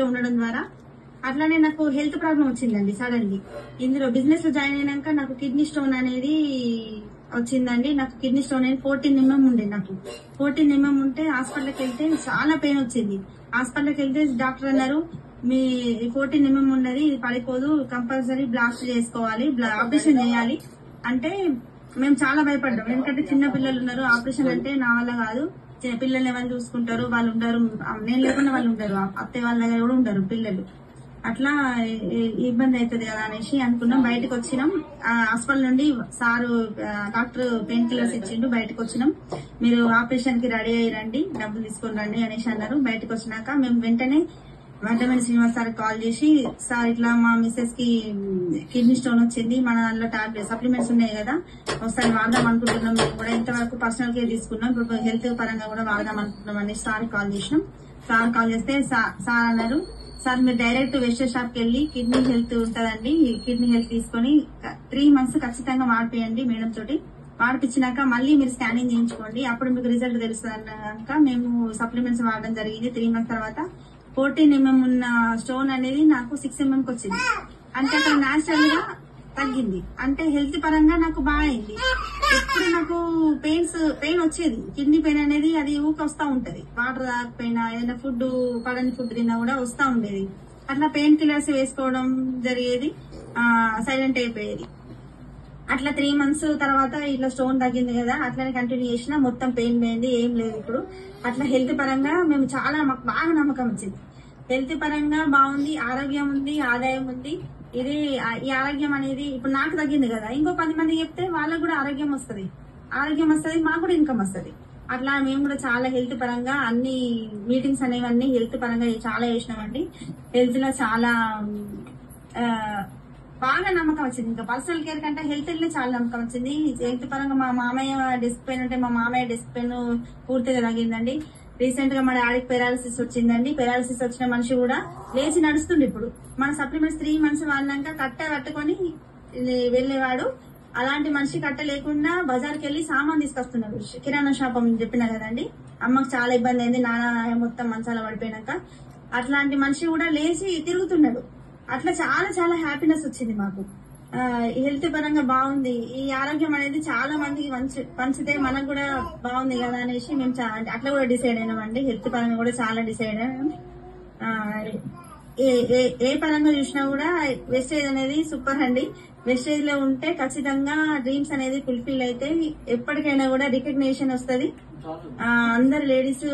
ఉండడం ద్వారా అట్లానే నాకు హెల్త్ ప్రాబ్లం వచ్చిందండి సడన్లీ. ఇందులో బిజినెస్ లో జాయిన్ అయినాక నాకు కిడ్నీ స్టోన్ అనేది వచ్చిందండి. నాకు కిడ్నీ స్టోన్ అనేది 14 mm ఉండే. నాకు 14 mm ఉంటే హాస్పిటల్కి వెళ్తే చాలా పెయిన్ వచ్చింది. హాస్పిటల్కి వెళ్తే డాక్టర్ అన్నారు, మీ 14 mm ఉన్నది, ఇది పడిపోదు, కంపల్సరీ బ్లాస్ట్ చేసుకోవాలి, ఆపరేషన్ చేయాలి అంటే మేము చాలా భయపడ్డాం. ఎందుకంటే చిన్న పిల్లలు ఉన్నారు, ఆపరేషన్ అంటే నా వల్ల కాదు, పిల్లల్ని ఎవరు చూసుకుంటారు, వాళ్ళు ఉంటారు, నేను లేకుండా వాళ్ళు ఉంటారు, అత్తయ్య వాళ్ళ దగ్గర కూడా ఉంటారు పిల్లలు, అట్లా ఇబ్బంది అవుతుంది కదా అనేసి అనుకున్నాం. బయటకు వచ్చినాం హాస్పిటల్ నుండి. సారు డాక్టర్ పెయిన్ కిల్లర్స్ ఇచ్చిండు. బయటకు వచ్చినాం, మీరు ఆపరేషన్ కి రెడీ అయ్యి రండి, డబ్బులు తీసుకొని రండి అనేసి అన్నారు. బయటకు వచ్చినాక మేము వెంటనే వడ్డమని శ్రీనివాస్ సార్ కాల్ చేసి, సార్ ఇట్లా మా మిస్సెస్ కి కిడ్నీ స్టోన్ వచ్చింది, మన దాంట్లో సప్లిమెంట్స్ ఉన్నాయి కదా, ఒకసారి వాడదాం అనుకుంటున్నాం, మేము కూడా ఇంతవరకు పర్సనల్ కేర్ తీసుకున్నాం, ఇప్పుడు హెల్త్ పరంగా కూడా వాడదాం అనుకుంటున్నాం అని సార్ కాల్ చేసినాం. సార్ కాల్ చేస్తే సార్ అన్నారు, సార్ మీరు డైరెక్ట్ వెస్టర్ షాప్ కి వెళ్లి కిడ్నీ హెల్త్ ఉంటదండి, కిడ్నీ హెల్త్ తీసుకొని 3 months ఖచ్చితంగా వాడిపోయండి మేడం తోటి, వాడిపించినాక మళ్ళీ మీరు స్కానింగ్ చేయించుకోండి, అప్పుడు మీకు రిజల్ట్ తెలుస్తుంది అన్నాక మేము సప్లిమెంట్స్ వాడడం జరిగింది. 3 months తర్వాత 14 mm ఉన్న స్టోన్ అనేది నాకు 6 mm కి వచ్చింది. అంటే అక్కడ న్యాచురల్ గా తగ్గింది, అంటే హెల్త్ పరంగా నాకు బాగా అయింది. ఎప్పుడు నాకు పెయిన్ వచ్చేది, కిడ్నీ పెయిన్ అనేది అది ఊకి వస్తా ఉంటది, వాటర్ తాగకపోయినా ఏదైనా ఫుడ్ పడని ఫుడ్ తిన్నా కూడా వస్తా ఉండేది. అట్లా పెయిన్ కిల్లర్స్ వేసుకోవడం జరిగేది, సైలెంట్ అయిపోయేది. అట్లా 3 months తర్వాత ఇట్లా స్టోన్ తగ్గింది కదా, అట్లనే కంటిన్యూ చేసిన, మొత్తం పెయిన్ పోయింది, ఏం లేదు ఇప్పుడు. అట్లా హెల్త్ పరంగా మేము మాకు బాగా నమ్మకం వచ్చింది. హెల్త్ పరంగా బాగుంది, ఆరోగ్యం ఉంది, ఆదాయం ఉంది. ఇది ఈ ఆరోగ్యం అనేది ఇప్పుడు నాకు తగ్గింది కదా, ఇంకో 10 మంది చెప్తే వాళ్ళకు కూడా ఆరోగ్యం వస్తుంది, మాకు కూడా ఇన్కమ్ వస్తుంది. అట్లా మేము కూడా చాలా హెల్త్ పరంగా అన్ని మీటింగ్స్ అనేవన్నీ హెల్త్ పరంగా చాలా చేసినామండి. హెల్త్ లో చాలా బాగా నమ్మకం వచ్చింది. ఇంకా పర్సనల్ కేర్ కంటే హెల్త్ లో చాలా నమ్మకం వచ్చింది. హెల్త్ పరంగా మా మామయ్య డిస్క్ పెయిన్ ఉంటే మా మామయ్య డిస్క్ పెయిన్ పూర్తిగా తగ్గిందండి. రీసెంట్ గా మా డాడీకి పెరాలసిస్ వచ్చిందండి. పెరాలసిస్ వచ్చిన మనిషి కూడా లేచి నడుస్తుంది. ఇప్పుడు మన సప్లిమెంట్స్ 3 months వాడినాక కట్ట కట్టుకొని వెళ్లేవాడు, అలాంటి మనిషి కట్ట లేకుండా బజార్కి వెళ్లి సామాన్ తీసుకొస్తున్నాడు. కిరాణా షాప్ అని చెప్పినా కదండి, అమ్మకు చాలా ఇబ్బంది అయింది, నాన్న మొత్తం మంచాల పడిపోయినాక. అట్లాంటి మనిషి కూడా లేచి తిరుగుతున్నాడు. అట్లా చాలా చాలా హ్యాపీనెస్ వచ్చింది మాకు. హెల్త్ పరంగా బాగుంది. ఈ ఆరోగ్యం అనేది చాలా మందికి పంచితే మనకు కూడా బాగుంది కదా అనేసి మేము అట్లా కూడా డిసైడ్ అయినామండి. హెల్త్ పరంగా కూడా చాలా డిసైడ్ అయినాం. ఏ పరంగా చూసినా కూడా వెస్టేజ్ అనేది సూపర్ అండి. వెస్టేజ్ లో ఉంటే ఖచ్చితంగా డ్రీమ్స్ అనేది ఫుల్ఫిల్ అయితే ఎప్పటికైనా కూడా రికగ్నిషన్ వస్తుంది. అందరు లేడీస్